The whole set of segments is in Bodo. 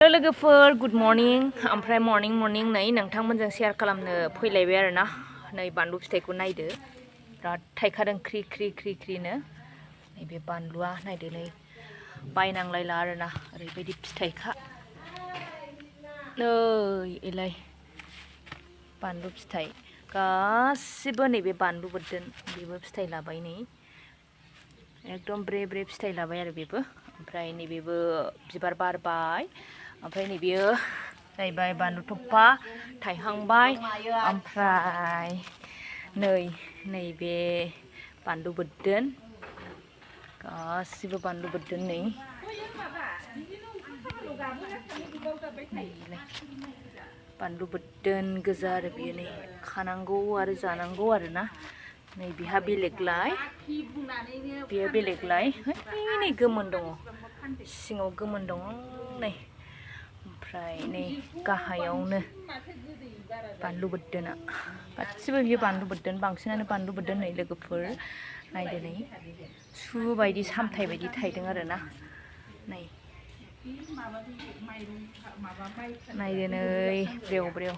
लोगोफोर गुड मर्निं ओमफ्राय मर्निं नै नोंथांमोनजों शेयार खालामनो फैलायबाय आरोना नै बानलु फिथाइखौ नायदो बिराद थाइखादों ख्रि ख्रि ख्रि ख्रिनो नैबे बानलुआ नायदो नै बायनांलायला आरोना ओरैबायदि फिथाइखा नै एलाय बानलु फिथाइ गासिबो नैबे बानलु बोरदोन बेबो फिथाइ लाबाय नै एकदम ब्रे ब्रे फिथाइ लाबाय आरो बेबो ओमफ्राय नैबेबो बिबार बारबाय ओमफ्राय नैबेयो जाहैबाय बानलु थफा थाइहांबाय ओमफ्राय नैबे बानलु बोरदोन गासिबो बानलु बोरदोन नै बानलु बोरदोन गोजा आरो बेयो नै खानांगौ आरो जानांगौ आरोना नै बिहा बेलेगलाय बेयो बेलेगलाय नै गोमोन दङ सिङाव गोमोन दङ नै ओमफ्राय नै गाहायावनो बानलु बोरदोना गासिबो बियो बानलु बोरदोन बांसिनानो बानलु बोरदोन नै लोगोफोर नायदो नै सु बायदि सामथाइ बायदि थायदों आरोना नै नायदो नै ब्रेव ब्रेव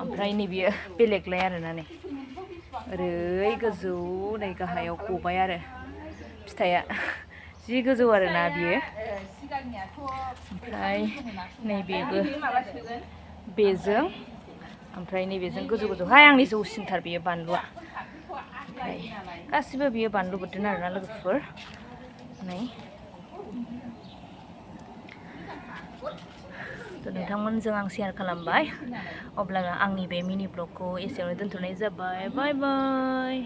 ओमफ्राय नैबेयो बेलेगलाय आरोना नै ओरै गोजौ नै गाहायाव गबाय आरो फिथाइया जि गोजौ आरोना बियो ओमफ्राय नैबेबो बेजों ओमफ्राय नैबेजों गोजौ गोजौहाय आंनि जौसिनथार बेयो बानलुआ ओमफ्राय गासिबो बियो बानलु बोरदोन आरोना लोगोफोर नै नोंथांमोनजों आं शेयार खालामबाय अब्ला आंनि बे मिनि ब्लगखौ एसेयावनो दोनथ'नाय जाबाय बाय बाय।